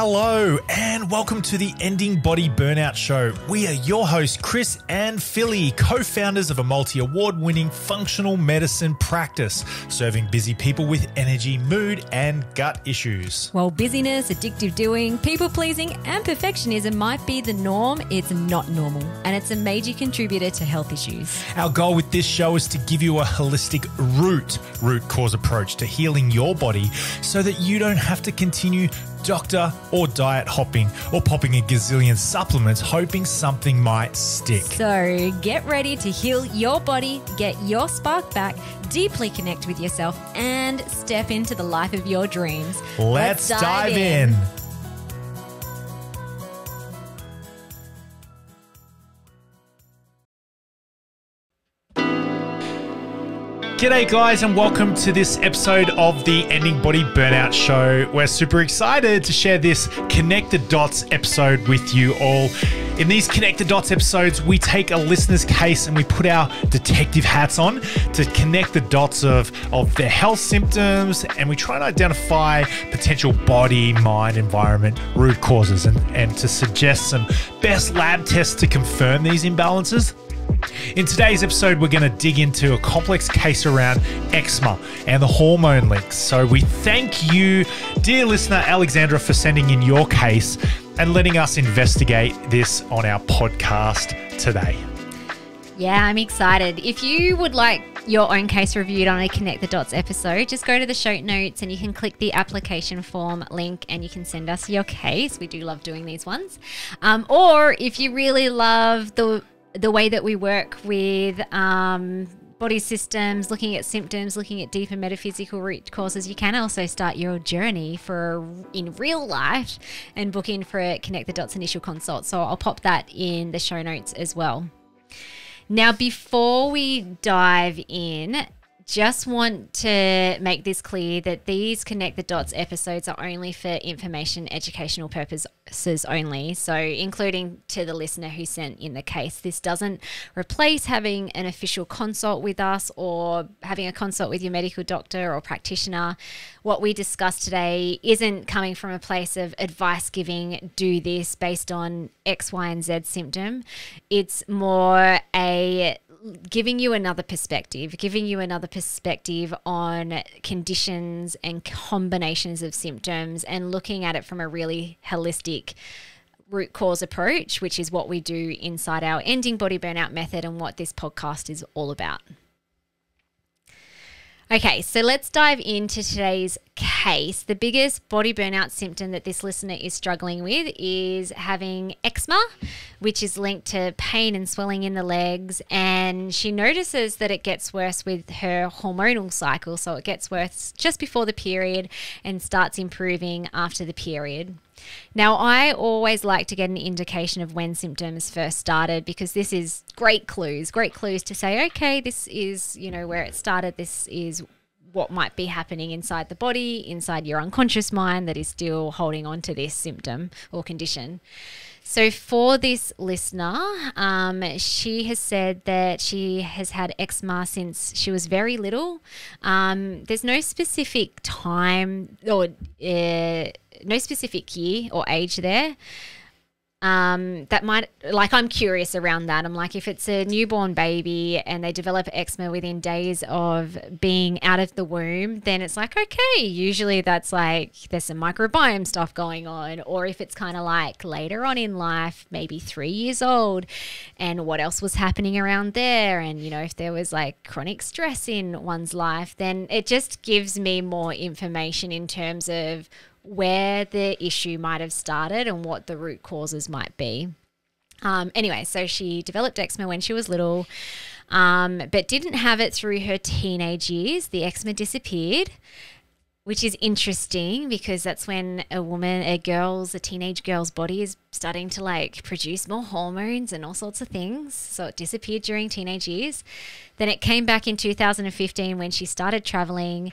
Hello and welcome to the Ending Body Burnout Show. We are your hosts, Chris and Philly, co-founders of a multi-award-winning functional medicine practice, serving busy people with energy, mood, and gut issues. While busyness, addictive doing, people-pleasing, and perfectionism might be the norm, it's not normal, and it's a major contributor to health issues. Our goal with this show is to give you a holistic root cause approach to healing your body so that you don't have to continue doctor or diet hopping or popping a gazillion supplements hoping something might stick. So get ready to heal your body, get your spark back, deeply connect with yourself, and step into the life of your dreams. Let's dive in. G'day guys and welcome to this episode of the Ending Body Burnout Show. We're super excited to share this Connect the Dots episode with you all. In these Connect the Dots episodes, we take a listener's case and we put our detective hats on to connect the dots of their health symptoms, and we try and identify potential body, mind, environment, root causes and to suggest some best lab tests to confirm these imbalances. In today's episode, we're going to dig into a complex case around eczema and the hormone links. So we thank you, dear listener Alexandra, for sending in your case and letting us investigate this on our podcast today. Yeah, I'm excited. If you would like your own case reviewed on a Connect the Dots episode, just go to the show notes and you can click the application form link and you can send us your case. We do love doing these ones. Or if you really love the way that we work with body systems, looking at symptoms, looking at deeper metaphysical root causes, you can also start your journey in real life and book in for a Connect the Dots initial consult. So I'll pop that in the show notes as well. Now, before we dive in, just want to make this clear that these Connect the Dots episodes are only for information, educational purposes only. So including to the listener who sent in the case, this doesn't replace having an official consult with us or having a consult with your medical doctor or practitioner. What we discussed today isn't coming from a place of advice giving, do this based on X, Y, and Z symptom. It's more giving you another perspective on conditions and combinations of symptoms and looking at it from a really holistic root cause approach, which is what we do inside our Ending Body Burnout method and what this podcast is all about. Okay, so let's dive into today's case. The biggest body burnout symptom that this listener is struggling with is having eczema, which is linked to pain and swelling in the legs. And she notices that it gets worse with her hormonal cycle. So it gets worse just before the period and starts improving after the period. Now, I always like to get an indication of when symptoms first started because this is great clues to say, okay, this is, where it started. This is what might be happening inside the body, inside your unconscious mind that is still holding on to this symptom or condition. So for this listener, she has said that she has had eczema since she was very little. There's no specific time or no specific year or age there. That might, I'm curious around that. I'm like, if it's a newborn baby and they develop eczema within days of being out of the womb, then it's like, okay, usually that's like there's some microbiome stuff going on. Or if it's kind of like later on in life, maybe 3 years old, and what else was happening around there, and if there was like chronic stress in one's life, then it just gives me more information in terms of where the issue might have started and what the root causes might be. Anyway, so she developed eczema when she was little, but didn't have it through her teenage years. The eczema disappeared, which is interesting because that's when a teenage girl's body is starting to produce more hormones and all sorts of things. So it disappeared during teenage years. Then it came back in 2015 when she started traveling.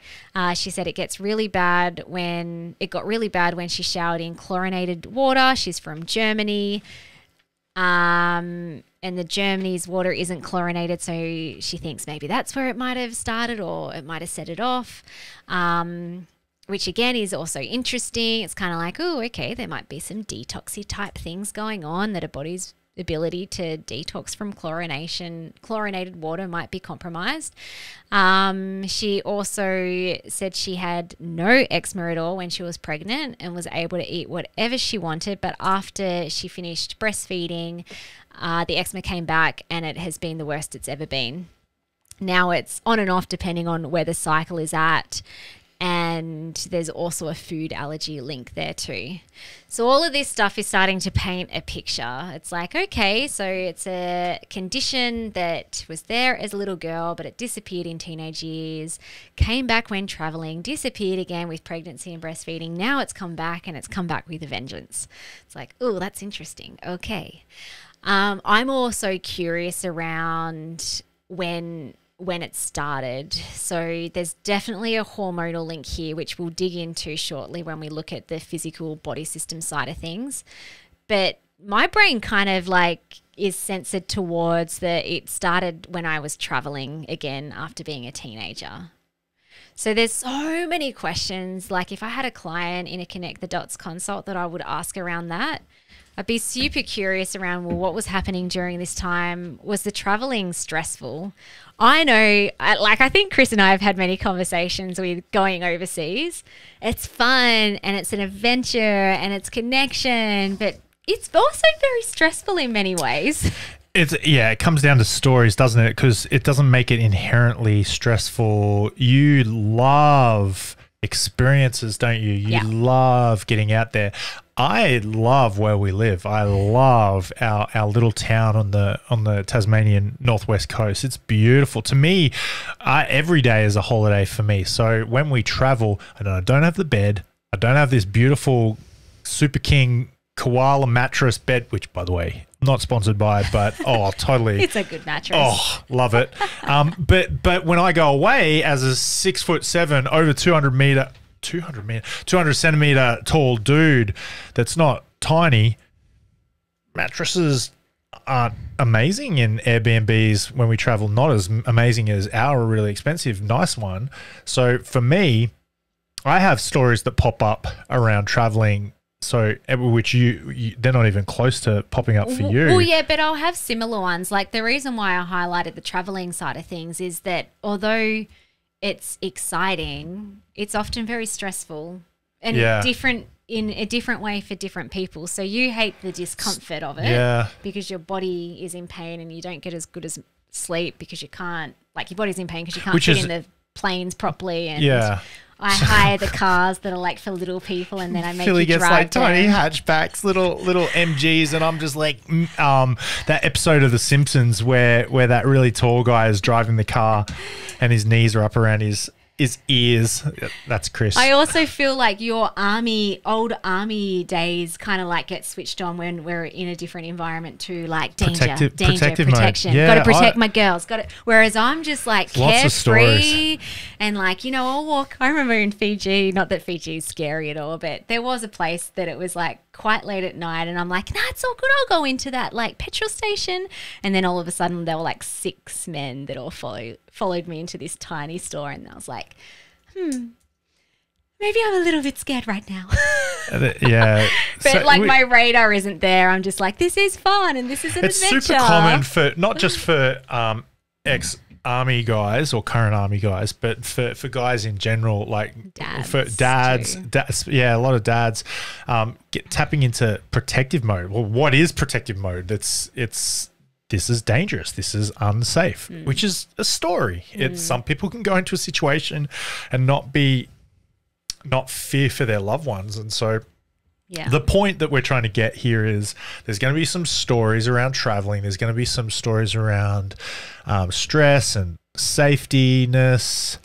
She said it got really bad when she showered in chlorinated water. She's from Germany. And the Germany's water isn't chlorinated, so she thinks maybe that's where it might have started or it might have set it off. which again is also interesting. It's kind of like, oh, okay, there might be some detoxy type things going on, that a body's ability to detox from chlorinated water might be compromised. She also said she had no eczema at all when she was pregnant and was able to eat whatever she wanted. But after she finished breastfeeding, the eczema came back and it has been the worst it's ever been. Now it's on and off depending on where the cycle is at. And there's also a food allergy link there too. So all of this stuff is starting to paint a picture. It's like, okay, so it's a condition that was there as a little girl, but it disappeared in teenage years, came back when traveling, disappeared again with pregnancy and breastfeeding. Now it's come back, and it's come back with a vengeance. It's like, oh, that's interesting. Okay. I'm also curious around when it started. So there's definitely a hormonal link here, which we'll dig into shortly when we look at the physical body system side of things. But my brain kind of like is censored towards it started when I was traveling again after being a teenager. So there's so many questions. Like if I had a client in a Connect the Dots consult that I would ask around that, I'd be super curious around, well, what was happening during this time? Was the traveling stressful? I know, I think Chris and I have had many conversations with going overseas. It's fun and it's an adventure and it's connection, but it's also very stressful in many ways. It comes down to stories, doesn't it? Because it doesn't make it inherently stressful. You love experiences, don't you? You love getting out there. I love where we live. I love our little town on the Tasmanian northwest coast. It's beautiful. To me, every day is a holiday for me. So when we travel, I don't have the bed. I don't have this beautiful Super King koala mattress bed, which, by the way, not sponsored by, but totally. It's a good mattress. Oh, love it. But when I go away as a 6'7", over 200 centimeter tall dude that's not tiny, mattresses aren't amazing in Airbnbs when we travel, not as amazing as our really expensive nice one. So for me, I have stories that pop up around traveling, so which you they're not even close to popping up for you. Well, yeah, but I'll have similar ones. Like the reason why I highlighted the traveling side of things is that although it's exciting, it's often very stressful and different in a different way for different people. So you hate the discomfort of it because your body is in pain and you don't get as good as sleep because you can't, like your body's in pain because you can't fit in the planes properly. And I hire the cars that are like for little people, and then I make Philly you gets drive like them. tiny hatchbacks, little MGs, and I'm just like that episode of The Simpsons where that really tall guy is driving the car, and his knees are up around his ears. That's Chris. I also feel like your old army days kind of like get switched on when we're in a different environment too, like danger, protection. Yeah, got to protect my girls. Whereas I'm just like carefree and like, I'll walk. I remember in Fiji, not that Fiji is scary at all, but there was a place that it was like quite late at night and I'm like, nah, it's all good. I'll go into that like petrol station. And then all of a sudden there were like 6 men that all followed me into this tiny store, and I was like, maybe I'm a little bit scared right now. Yeah. But so my radar isn't there. I'm just like, this is fun and this is an adventure. It's super common for, not just for ex-army guys or current army guys, but for guys in general, like dads for dads, a lot of dads tapping into protective mode. Well, what is protective mode? This is dangerous. This is unsafe, which is a story. It's some people can go into a situation and not fear for their loved ones. And so the point that we're trying to get here is there's going to be some stories around traveling. There's going to be some stories around stress and safetyness.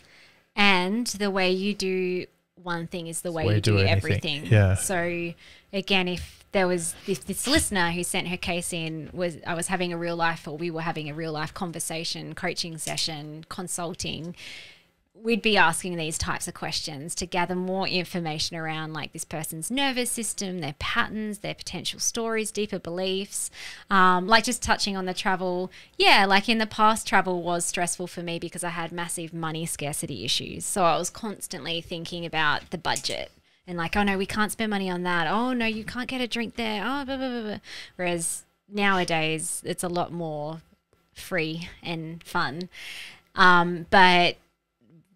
And the way you do one thing is the way you do everything. Yeah. So again, if there was this listener who sent her case in, we were having a real life conversation, coaching session, consulting. we'd be asking these types of questions to gather more information around like this person's nervous system, their patterns, their potential stories, deeper beliefs. Like just touching on the travel. Yeah, like in the past, travel was stressful for me because I had massive money scarcity issues. So I was constantly thinking about the budget and like, oh no, we can't spend money on that. Oh no, you can't get a drink there. Oh, blah, blah, blah, blah. Whereas nowadays it's a lot more free and fun. But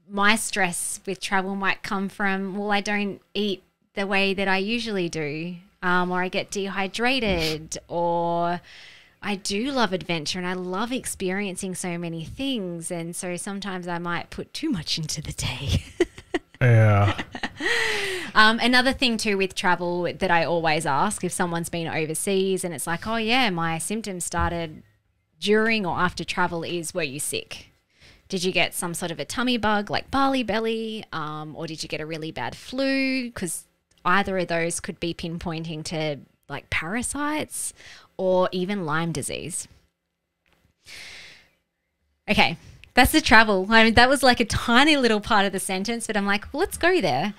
my stress with travel might come from, well, I don't eat the way that I usually do, or I get dehydrated, or I do love adventure and I love experiencing so many things. And so sometimes I might put too much into the day. Yeah. Another thing too with travel that I always ask if someone's been overseas and it's like, oh yeah, my symptoms started during or after travel is, were you sick? Did you get some sort of a tummy bug like barley belly, or did you get a really bad flu? Because either of those could be pinpointing to like parasites or even Lyme disease. Okay, that's the travel. I mean, that was like a tiny little part of the sentence, but I'm like, well, let's go there.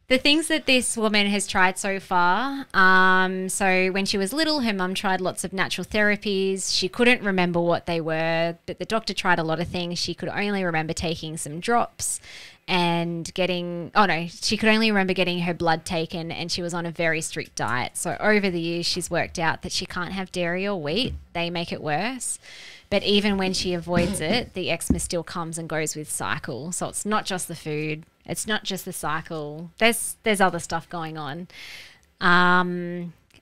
The things that this woman has tried so far, so when she was little, her mum tried lots of natural therapies. She couldn't remember what they were, but the doctor tried a lot of things. She could only remember taking some drops and she could only remember getting her blood taken, and she was on a very strict diet. So over the years, she's worked out that she can't have dairy or wheat. They make it worse. But even when she avoids it, the eczema still comes and goes with cycle. So it's not just the food. It's not just the cycle. There's other stuff going on.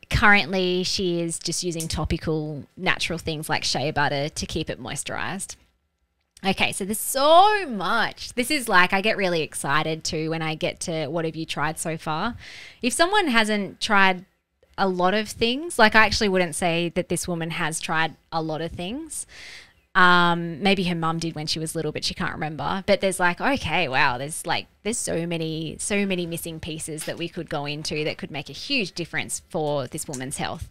Currently, she is just using topical natural things like shea butter to keep it moisturized. Okay, so there's so much. This is like, I get really excited too when I get to what have you tried so far. If someone hasn't tried a lot of things, like I actually wouldn't say that this woman has tried a lot of things. Maybe her mum did when she was little, but she can't remember. But there's like, okay, wow, there's so many missing pieces that we could go into that could make a huge difference for this woman's health.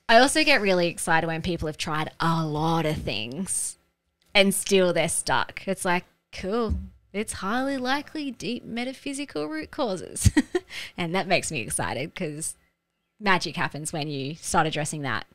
I also get really excited when people have tried a lot of things and still they're stuck. It's like, cool. It's highly likely deep metaphysical root causes. And that makes me excited because magic happens when you start addressing that.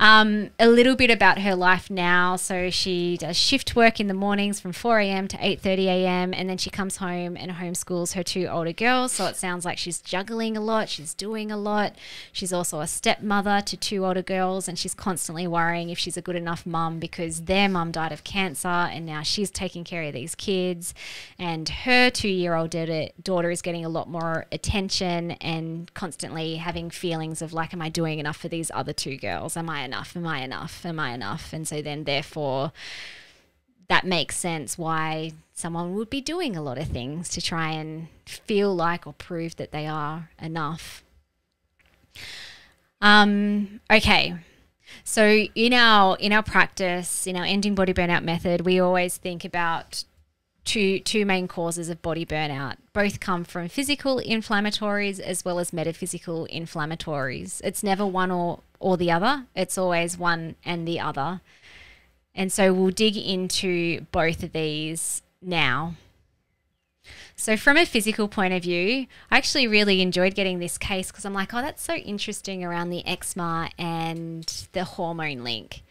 A little bit about her life now. So she does shift work in the mornings from 4 a.m. to 8:30 a.m. and then she comes home and homeschools her 2 older girls. So it sounds like she's juggling a lot. She's doing a lot. She's also a stepmother to 2 older girls, and she's constantly worrying if she's a good enough mum because their mum died of cancer and now she's taking care of these kids, and her 2-year-old daughter is getting a lot more attention and constantly having feelings of like, am I doing enough for these other 2 girls? Am I enough? Am I enough? Am I enough? And so then therefore that makes sense why someone would be doing a lot of things to try and feel like or prove that they are enough. Okay. So in our practice, in our ending body burnout method, we always think about two main causes of body burnout. Both come from physical inflammatories as well as metaphysical inflammatories. It's never one or the other. It's always one and the other. And so we'll dig into both of these now. So from a physical point of view, I actually really enjoyed getting this case because I'm like, oh, that's so interesting around the eczema and the hormone link.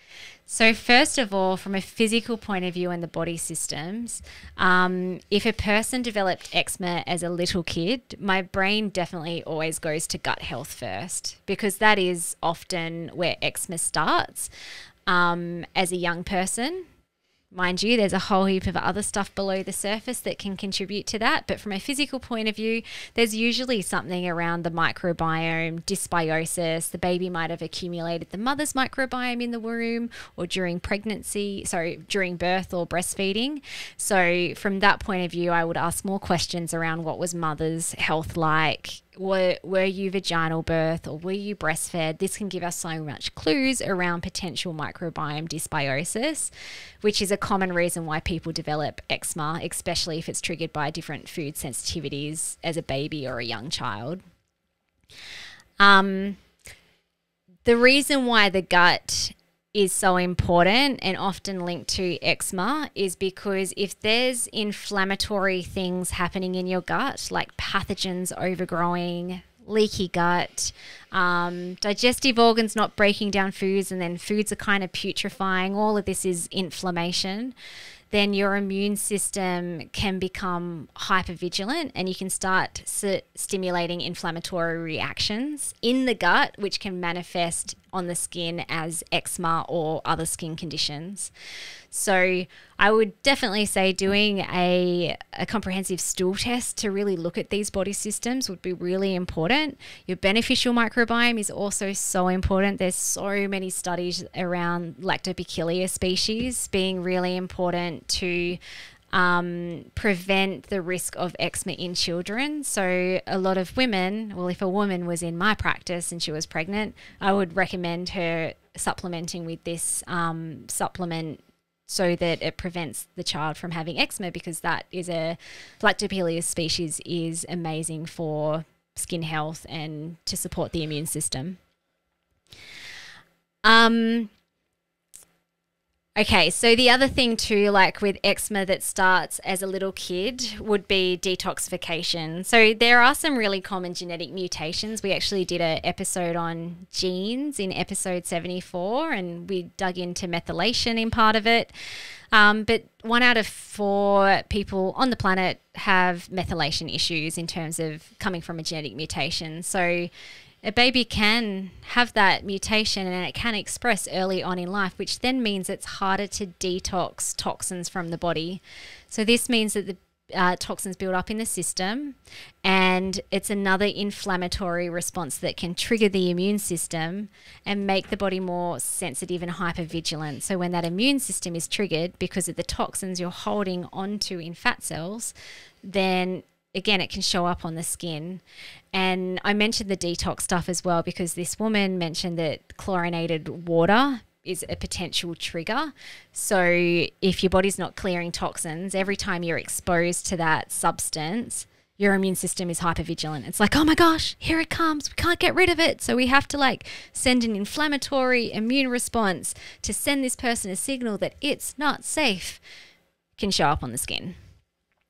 So first of all, from a physical point of view in the body systems, if a person developed eczema as a little kid, my brain definitely always goes to gut health first because that is often where eczema starts as a young person. Mind you, there's a whole heap of other stuff below the surface that can contribute to that. But from a physical point of view, there's usually something around the microbiome, dysbiosis. The baby might have accumulated the mother's microbiome in the womb or during during birth or breastfeeding. So from that point of view, I would ask more questions around what was mother's health like. Were you vaginal birth or were you breastfed? This can give us so much clues around potential microbiome dysbiosis, which is a common reason why people develop eczema, especially if it's triggered by different food sensitivities as a baby or a young child. The reason why the gut is so important and often linked to eczema is because if there's inflammatory things happening in your gut, like pathogens overgrowing, leaky gut, digestive organs not breaking down foods, and then foods are kind of putrefying, all of this is inflammation, then your immune system can become hypervigilant and you can start stimulating inflammatory reactions in the gut, which can manifest on the skin as eczema or other skin conditions. So I would definitely say doing a comprehensive stool test to really look at these body systems would be really important. Your beneficial microbiome is also so important. There's so many studies around Lactobacillus species being really important to prevent the risk of eczema in children. So a lot of women, well, if a woman was in my practice and she was pregnant, I would recommend her supplementing with this supplement so that it prevents the child from having eczema, because that is a Lactobacillus species is amazing for skin health and to support the immune system. Okay, so the other thing too, like with eczema that starts as a little kid, would be detoxification. So there are some really common genetic mutations. We actually did an episode on genes in episode 74, and we dug into methylation in part of it. But 1 out of 4 people on the planet have methylation issues in terms of coming from a genetic mutation. So a baby can have that mutation and it can express early on in life, which then means it's harder to detox toxins from the body. So this means that the toxins build up in the system, and it's another inflammatory response that can trigger the immune system and make the body more sensitive and hypervigilant. So when that immune system is triggered because of the toxins you're holding onto in fat cells, then again, it can show up on the skin. And I mentioned the detox stuff as well because this woman mentioned that chlorinated water is a potential trigger. So if your body's not clearing toxins, every time you're exposed to that substance, your immune system is hypervigilant. It's like, oh my gosh, here it comes. We can't get rid of it. So we have to like send an inflammatory immune response to send this person a signal that it's not safe. It can show up on the skin.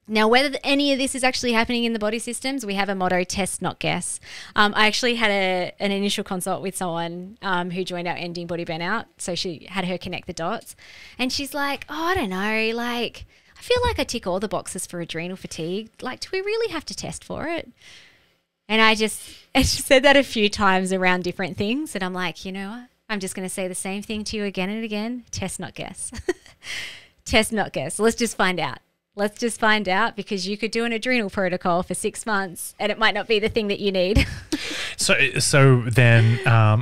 Now, whether any of this is actually happening in the body systems, we have a motto: test, not guess. I actually had an initial consult with someone who joined our Ending Body Burnout. So she had her connect the dots. And she's like, oh, I don't know, like, I feel like I tick all the boxes for adrenal fatigue. Like, do we really have to test for it? And she said that a few times around different things. And I'm like, you know what? I'm just going to say the same thing to you again and again. Test, not guess. Test, not guess. Let's just find out. Let's just find out, because you could do an adrenal protocol for 6 months and it might not be the thing that you need. So then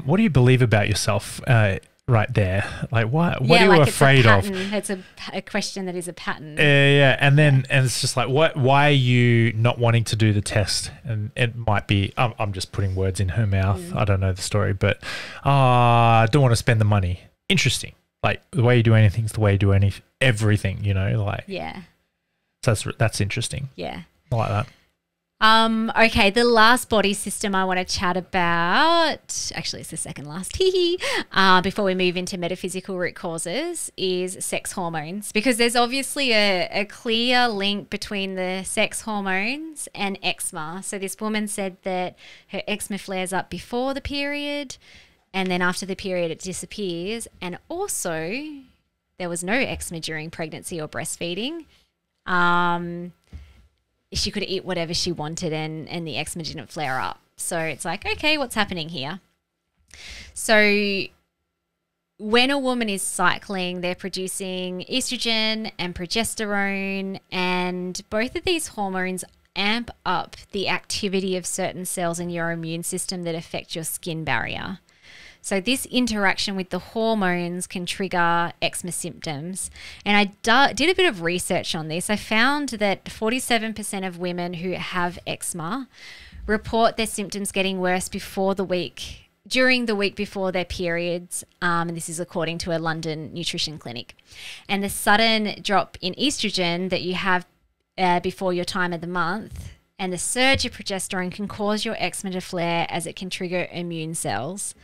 what do you believe about yourself right there? Like what are you afraid of? It's a question that is a pattern. Yeah. And then and it's just like, why are you not wanting to do the test? And it might be, I'm just putting words in her mouth. I don't know the story, but I don't want to spend the money. Interesting. Like the way you do anything is the way you do everything, you know, like. Yeah. So that's interesting. Yeah. I like that. Okay, the last body system I want to chat about, actually it's the second last, before we move into metaphysical root causes, is sex hormones, because there's obviously a clear link between the sex hormones and eczema. So this woman said that her eczema flares up before the period, and then after the period it disappears, and also there was no eczema during pregnancy or breastfeeding. She could eat whatever she wanted and the eczema didn't flare up. So it's like, okay, what's happening here? So when a woman is cycling, they're producing estrogen and progesterone, and both of these hormones amp up the activity of certain cells in your immune system that affect your skin barrier. So this interaction with the hormones can trigger eczema symptoms. And I did a bit of research on this. I found that 47% of women who have eczema report their symptoms getting worse during the week before their periods. And this is according to a London nutrition clinic. And the sudden drop in estrogen that you have before your time of the month and the surge of progesterone can cause your eczema to flare as it can trigger immune cells.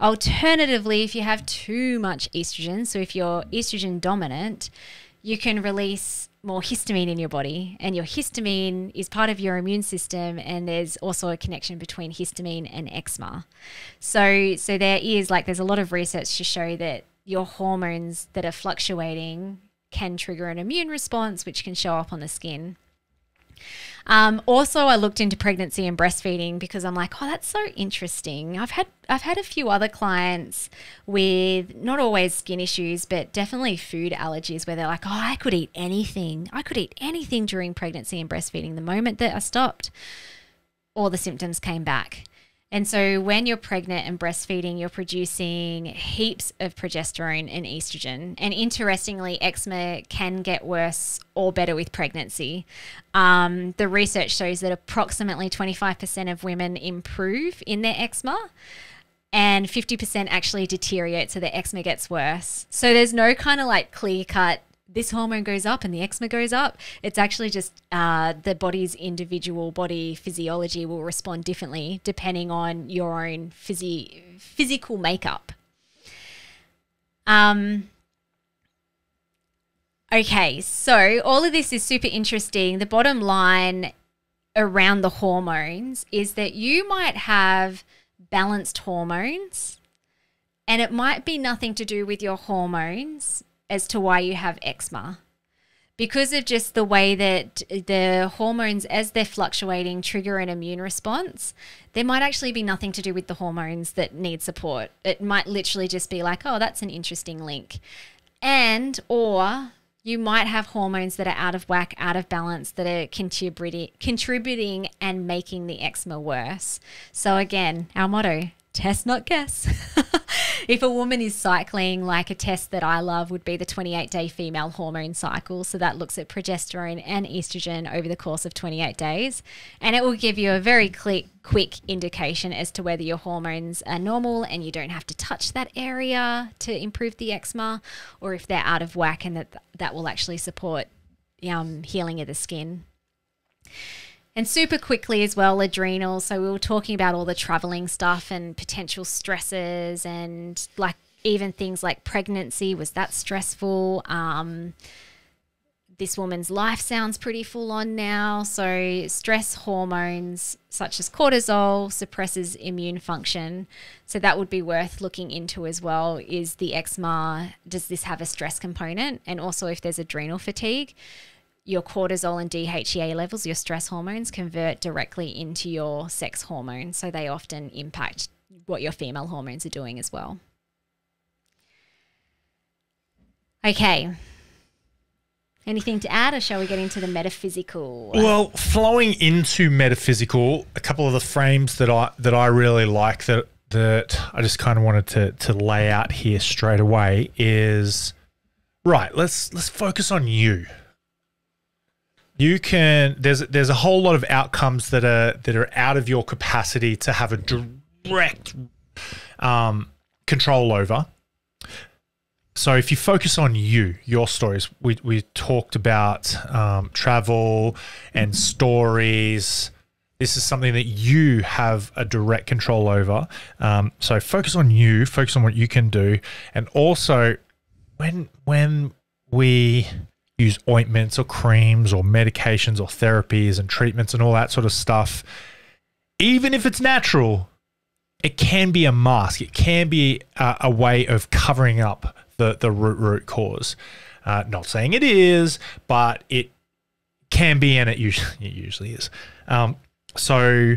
Alternatively, if you have too much estrogen, so if you're estrogen dominant, you can release more histamine in your body, and your histamine is part of your immune system, and there's also a connection between histamine and eczema. So there's a lot of research to show that your hormones that are fluctuating can trigger an immune response, which can show up on the skin. Also, I looked into pregnancy and breastfeeding because I'm like, oh, that's so interesting. I've had a few other clients with not always skin issues, but definitely food allergies where they're like, oh, I could eat anything. I could eat anything during pregnancy and breastfeeding. The moment that I stopped, all the symptoms came back. And so when you're pregnant and breastfeeding, you're producing heaps of progesterone and estrogen. And interestingly, eczema can get worse or better with pregnancy. The research shows that approximately 25% of women improve in their eczema, and 50% actually deteriorate, so the eczema gets worse. So there's no kind of like clear-cut, this hormone goes up and the eczema goes up. It's actually just the body's individual body physiology will respond differently depending on your own physical makeup. Okay, so all of this is super interesting. The bottom line around the hormones is that you might have balanced hormones, and it might be nothing to do with your hormones as to why you have eczema, because of just the way that the hormones, as they're fluctuating, trigger an immune response. There might actually be nothing to do with the hormones that need support. It might literally just be like, oh, that's an interesting link. Or you might have hormones that are out of whack, out of balance, that are contributing and making the eczema worse. So again, our motto, test, not guess. If a woman is cycling, like a test that I love would be the 28-day female hormone cycle. So that looks at progesterone and estrogen over the course of 28 days. And it will give you a very quick indication as to whether your hormones are normal and you don't have to touch that area to improve the eczema, or if they're out of whack, and that will actually support healing of the skin. And super quickly as well, adrenals. So we were talking about all the traveling stuff and potential stresses, and like even things like pregnancy. Was that stressful? This woman's life sounds pretty full on now. So stress hormones such as cortisol suppresses immune function. So that would be worth looking into as well. Is the eczema, does this have a stress component? And also if there's adrenal fatigue, your cortisol and DHEA levels, your stress hormones, convert directly into your sex hormones. So they often impact what your female hormones are doing as well. Okay. Anything to add, or shall we get into the metaphysical? Well, flowing into metaphysical, a couple of the frames that I really like that I just kind of wanted to lay out here straight away is, right, let's focus on you. You can, there's a whole lot of outcomes that are out of your capacity to have a direct control over. So if you focus on you, your stories, we talked about travel and stories. This is something that you have a direct control over. So focus on you, focus on what you can do. And also when we use ointments or creams or medications or therapies and treatments and all that sort of stuff, even if it's natural, it can be a mask. It can be a way of covering up the root cause. Not saying it is, but it can be, and it usually is. So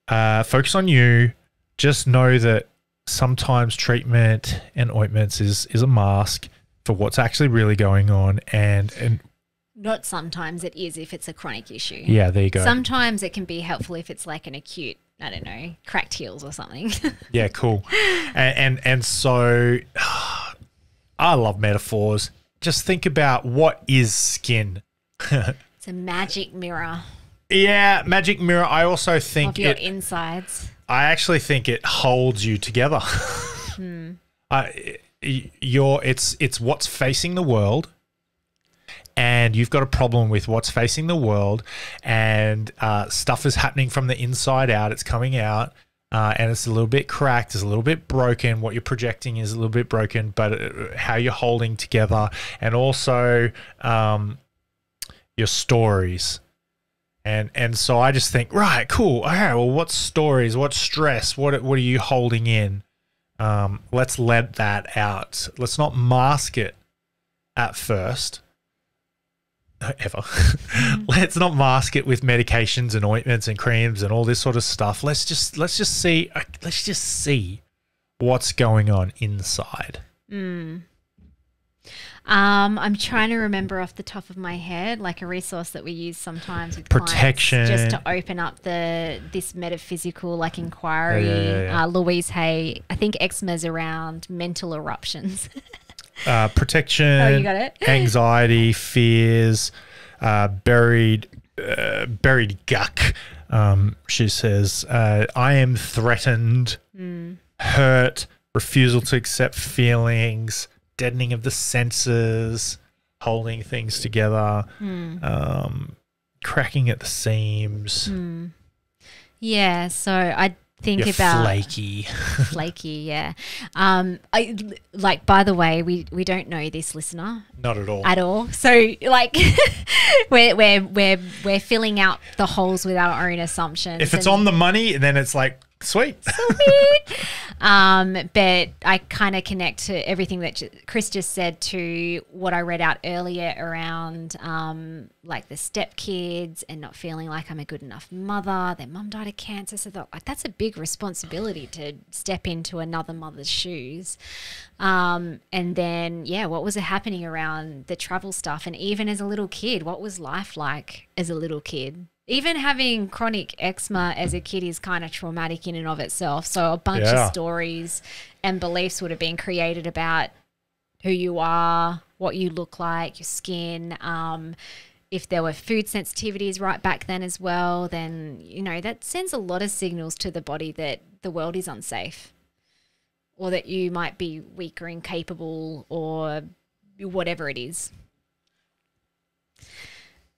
focus on you. Just know that sometimes treatment and ointments is a mask for what's actually really going on, and not sometimes, it is if it's a chronic issue. Yeah, there you go. Sometimes it can be helpful if it's like an acute, I don't know, cracked heels or something. Yeah, cool. And so I love metaphors. Just think about, what is skin? It's a magic mirror. Yeah, magic mirror. I also think of your insides. I actually think it holds you together. It's what's facing the world, and you've got a problem with what's facing the world, and stuff is happening from the inside out, it's coming out, and it's a little bit cracked, it's a little bit broken, what you're projecting is a little bit broken, but how you're holding together, and also your stories. And so I just think, right, cool, all right, well, what stories, what stress, what are you holding in? Let's let that out. Let's not mask it at first. Ever. Let's not mask it with medications and ointments and creams and all this sort of stuff. Let's just see what's going on inside. I'm trying to remember off the top of my head, like a resource that we use sometimes with protection, clients, just to open up this metaphysical like inquiry. Yeah. Louise Hay, I think eczema's around mental eruptions. Protection. Oh, you got it. Anxiety, fears, buried guck. She says, I am threatened, hurt, refusal to accept feelings, deadening of the senses, holding things together, cracking at the seams. Yeah, so I think You're about flaky, yeah. I like, by the way, we don't know this listener not at all. So like we're filling out the holes with our own assumptions. If it's on the money, then it's like sweet. But I kind of connect to everything that Chris just said to what I read out earlier around like the stepkids and not feeling like I'm a good enough mother. Their mum died of cancer, so that's a big responsibility to step into another mother's shoes. And then, what was happening around the travel stuff? And even as a little kid, what was life like as a little kid? Even having chronic eczema as a kid is kind of traumatic in and of itself. So a bunch of stories and beliefs would have been created about who you are, what you look like, your skin. If there were food sensitivities right back then as well, then, that sends a lot of signals to the body that the world is unsafe, or that you might be weak or incapable or whatever it is.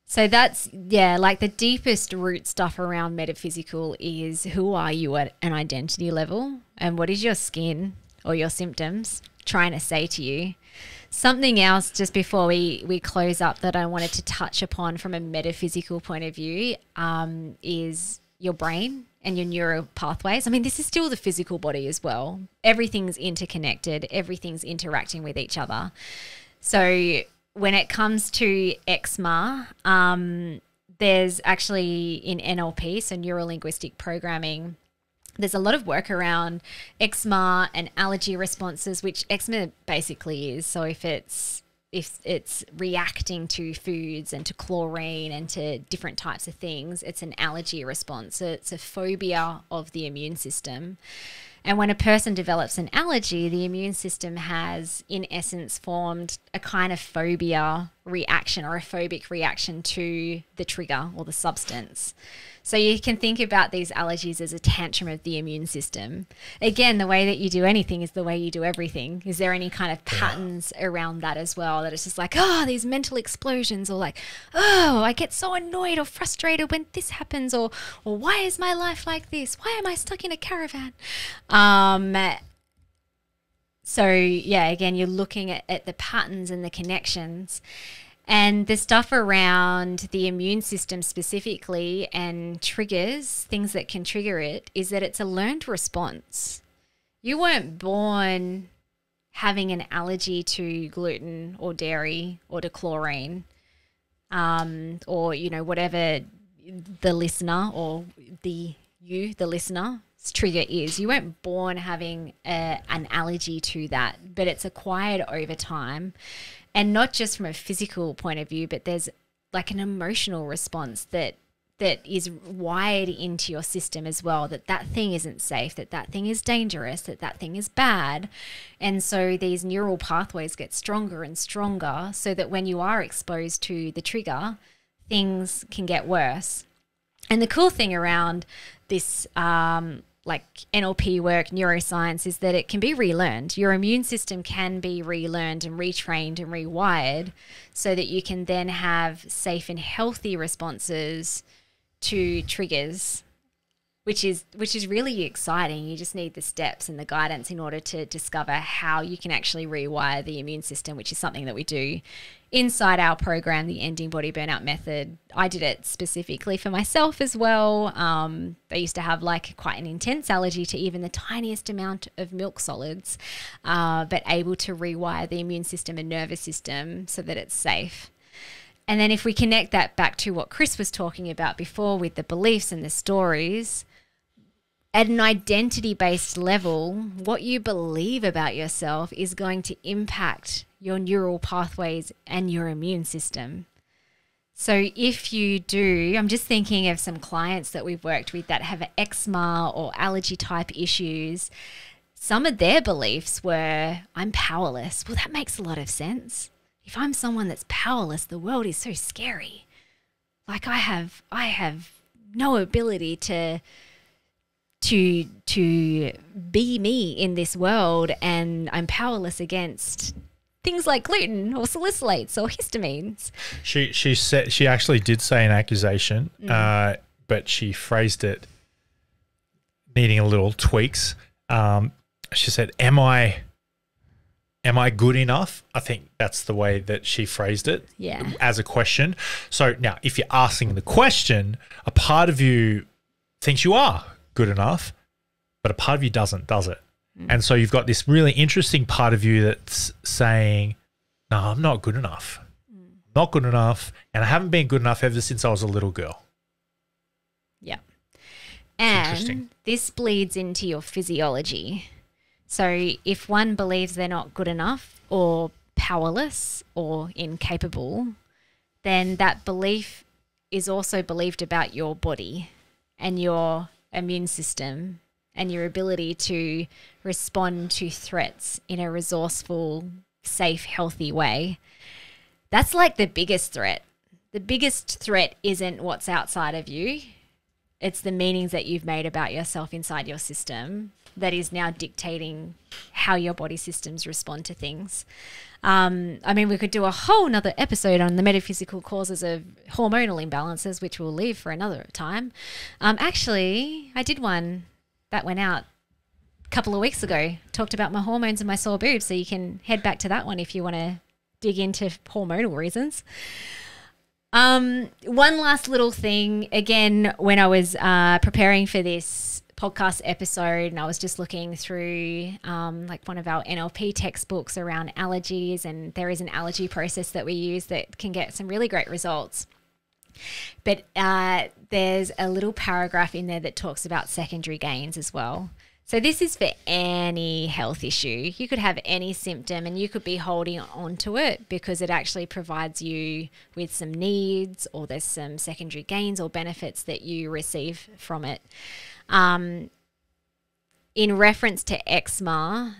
So that's, like the deepest root stuff around metaphysical is, who are you at an identity level, and what is your skin or your symptoms trying to say to you? Something else just before we close up that I wanted to touch upon from a metaphysical point of view is your brain and your neural pathways. I mean, this is still the physical body as well. Everything's interconnected. Everything's interacting with each other. So when it comes to eczema, there's actually in NLP, so neuro-linguistic programming, there's a lot of work around eczema and allergy responses, which eczema basically is. So if it's reacting to foods and to chlorine and to different types of things, it's an allergy response. So it's a phobia of the immune system. And when a person develops an allergy, the immune system has, in essence, formed a kind of phobia reaction or a phobic reaction to the trigger or the substance. So you can think about these allergies as a tantrum of the immune system. Again, the way that you do anything is the way you do everything. Is there any kind of patterns around that as well, that it's just like, these mental explosions, or like, I get so annoyed or frustrated when this happens, or why is my life like this? Why am I stuck in a caravan? So again, you're looking at the patterns and the connections. And the stuff around the immune system specifically and triggers, things that can trigger it, is that it's a learned response. You weren't born having an allergy to gluten or dairy or to chlorine, or, whatever the listener or the listener's trigger is. You weren't born having an allergy to that, but it's acquired over time. And not just from a physical point of view, but there's like an emotional response that is wired into your system as well, that thing isn't safe, that thing is dangerous, that thing is bad. And so these neural pathways get stronger and stronger, so that when you are exposed to the trigger, things can get worse. And the cool thing around this like NLP work, neuroscience, is that it can be relearned. Your immune system can be relearned and retrained and rewired so that you can then have safe and healthy responses to triggers, which is really exciting. You just need the steps and the guidance in order to discover how you can actually rewire the immune system, which is something that we do inside our program, the Ending Body Burnout Method. I did it specifically for myself as well. I used to have like quite an intense allergy to even the tiniest amount of milk solids, but able to rewire the immune system and nervous system so that it's safe. And then if we connect that back to what Chris was talking about before with the beliefs and the stories, at an identity-based level, what you believe about yourself is going to impact your neural pathways and your immune system. So if you do, I'm just thinking of some clients that we've worked with that have eczema or allergy type issues. Some of their beliefs were, I'm powerless. Well, that makes a lot of sense. If I'm someone that's powerless, the world is so scary. Like I have no ability to be me in this world, and I'm powerless against things like gluten or salicylates or histamines. She actually did say an accusation, but she phrased it needing a little tweaks. She said, "Am I good enough?" I think that's the way that she phrased it, as a question. So now, if you're asking the question, a part of you thinks you are good enough, but a part of you doesn't, does it? And so you've got this really interesting part of you that's saying, no, I'm not good enough. Not good enough, and I haven't been good enough ever since I was a little girl. Yeah. And this bleeds into your physiology. So if one believes they're not good enough or powerless or incapable, then that belief is also believed about your body and your immune system and your ability to respond to threats in a resourceful, safe, healthy way. That's like the biggest threat. The biggest threat isn't what's outside of you. It's the meanings that you've made about yourself inside your system that is now dictating how your body systems respond to things. I mean, we could do a whole nother episode on the metaphysical causes of hormonal imbalances, which we'll leave for another time. Actually, I did one that went out a couple of weeks ago, talked about my hormones and my sore boobs, so you can head back to that one if you want to dig into hormonal reasons. One last little thing, again, when I was preparing for this podcast episode and I was just looking through like one of our NLP textbooks around allergies, and there is an allergy process that we use that can get some really great results. But there's a little paragraph in there that talks about secondary gains as well. So this is for any health issue. You could have any symptom and you could be holding on to it because it actually provides you with some needs, or there's some secondary gains or benefits that you receive from it. In reference to eczema,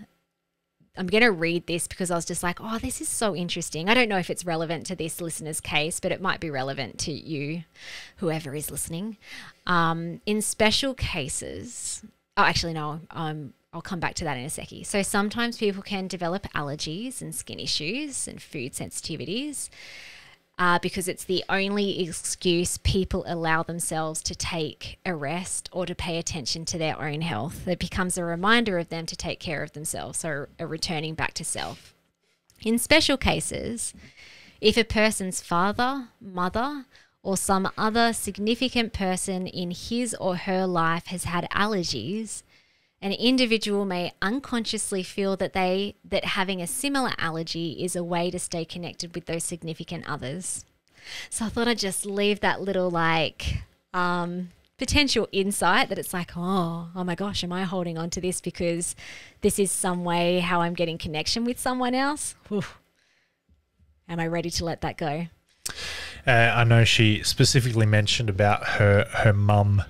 I'm going to read this because I was just like, oh, this is so interesting. I don't know if it's relevant to this listener's case, but it might be relevant to you, whoever is listening. In special cases... Oh, actually, no, I'll come back to that in a seckie. So sometimes people can develop allergies and skin issues and food sensitivities because it's the only excuse people allow themselves to take a rest or to pay attention to their own health. It becomes a reminder of them to take care of themselves, so a returning back to self. In special cases, if a person's father, mother, or some other significant person in his or her life has had allergies, an individual may unconsciously feel that having a similar allergy is a way to stay connected with those significant others. So I thought I'd just leave that little potential insight that it's like, oh my gosh, am I holding on to this because this is some way how I'm getting connection with someone else? Oof. Am I ready to let that go? I know she specifically mentioned about her mum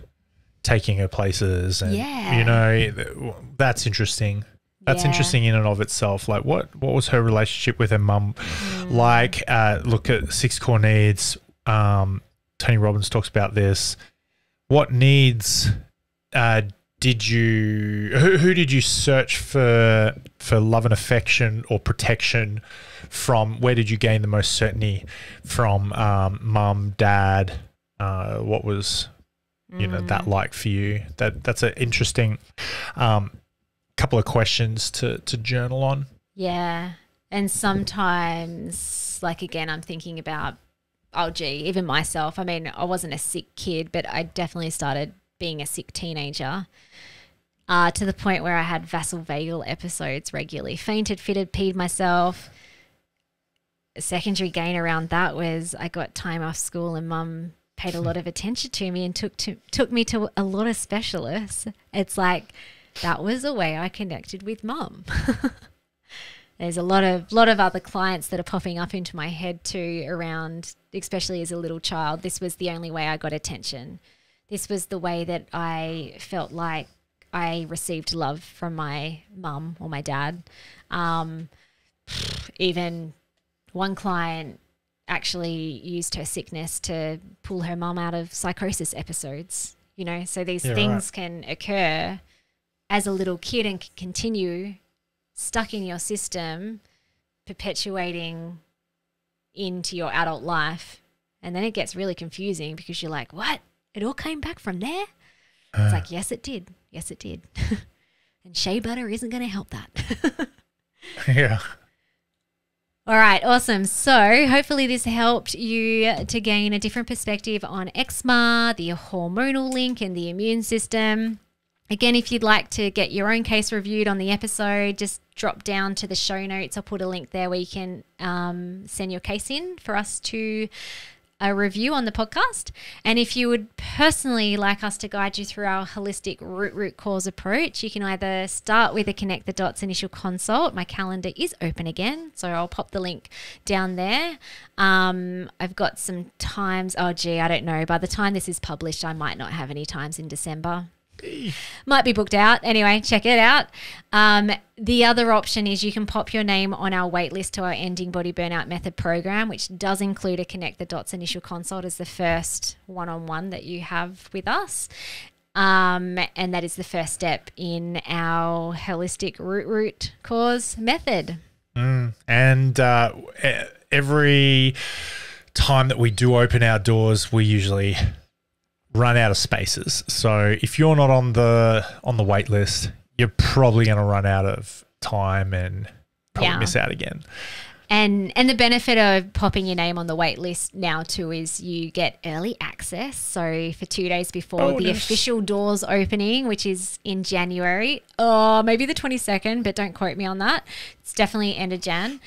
taking her places, and you know, that's interesting. That's interesting in and of itself. Like, what was her relationship with her mum like? Look at 6 core needs. Tony Robbins talks about this. What needs did who did you search for love and affection or protection from? Where did you gain the most certainty from? Mum, dad, what was that like for you? That's an interesting couple of questions to journal on. Yeah. And sometimes, like, again, I'm thinking about, even myself. I mean, I wasn't a sick kid, but I definitely started being a sick teenager, to the point where I had vasovagal episodes regularly. Fainted, fitted, peed myself. A secondary gain around that was I got time off school and Mum paid a lot of attention to me and took me to a lot of specialists. It's like that was a way I connected with Mum. There's a lot of other clients that are popping up into my head too around, especially as a little child. This was the only way I got attention. This was the way that I felt like I received love from my mum or my dad. Even one client actually used her sickness to pull her mum out of psychosis episodes, so these things can occur as a little kid and can continue stuck in your system, perpetuating into your adult life. And then it gets really confusing because you're like, what? It all came back from there? It's like, yes, it did. Yes, it did. And shea butter isn't going to help that. Yeah. All right, awesome. So hopefully this helped you to gain a different perspective on eczema, the hormonal link and the immune system. Again, if you'd like to get your own case reviewed on the episode, just drop down to the show notes. I'll put a link there where you can send your case in for us to review on the podcast. And if you would personally like us to guide you through our holistic root cause approach, you can either start with a Connect the Dots initial consult. My calendar is open again, so I'll pop the link down there. I've got some times. I don't know. By the time this is published, I might not have any times in December. Might be booked out. Anyway, check it out. The other option is you can pop your name on our waitlist to our Ending Body Burnout Method program, which does include a Connect the Dots initial consult as the first one-on-one that you have with us. And that is the first step in our holistic root cause method. And every time that we do open our doors, we usually run out of spaces. So if you're not on the wait list, you're probably going to run out of time and probably miss out again. And the benefit of popping your name on the wait list now too is you get early access. So for 2 days before the official doors opening, which is in January, maybe the 22nd, but don't quote me on that. It's definitely end of Jan.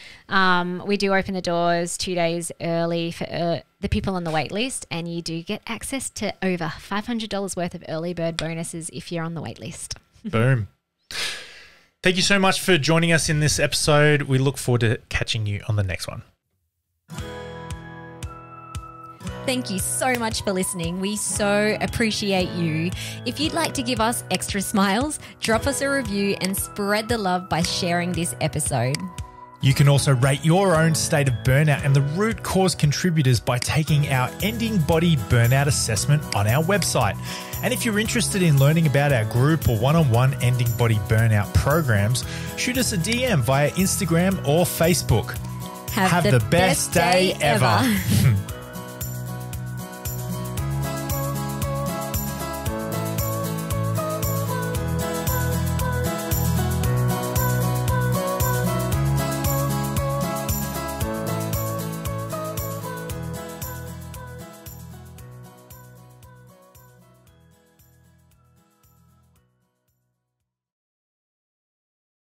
We do open the doors 2 days early for the people on the wait list, and you do get access to over $500 worth of early bird bonuses if you're on the wait list. Boom. Thank you so much for joining us in this episode. We look forward to catching you on the next one. Thank you so much for listening. We so appreciate you. If you'd like to give us extra smiles, drop us a review and spread the love by sharing this episode. You can also rate your own state of burnout and the root cause contributors by taking our Ending Body Burnout Assessment on our website. And if you're interested in learning about our group or one-on-one Ending Body Burnout programs, shoot us a DM via Instagram or Facebook. Have the best day ever.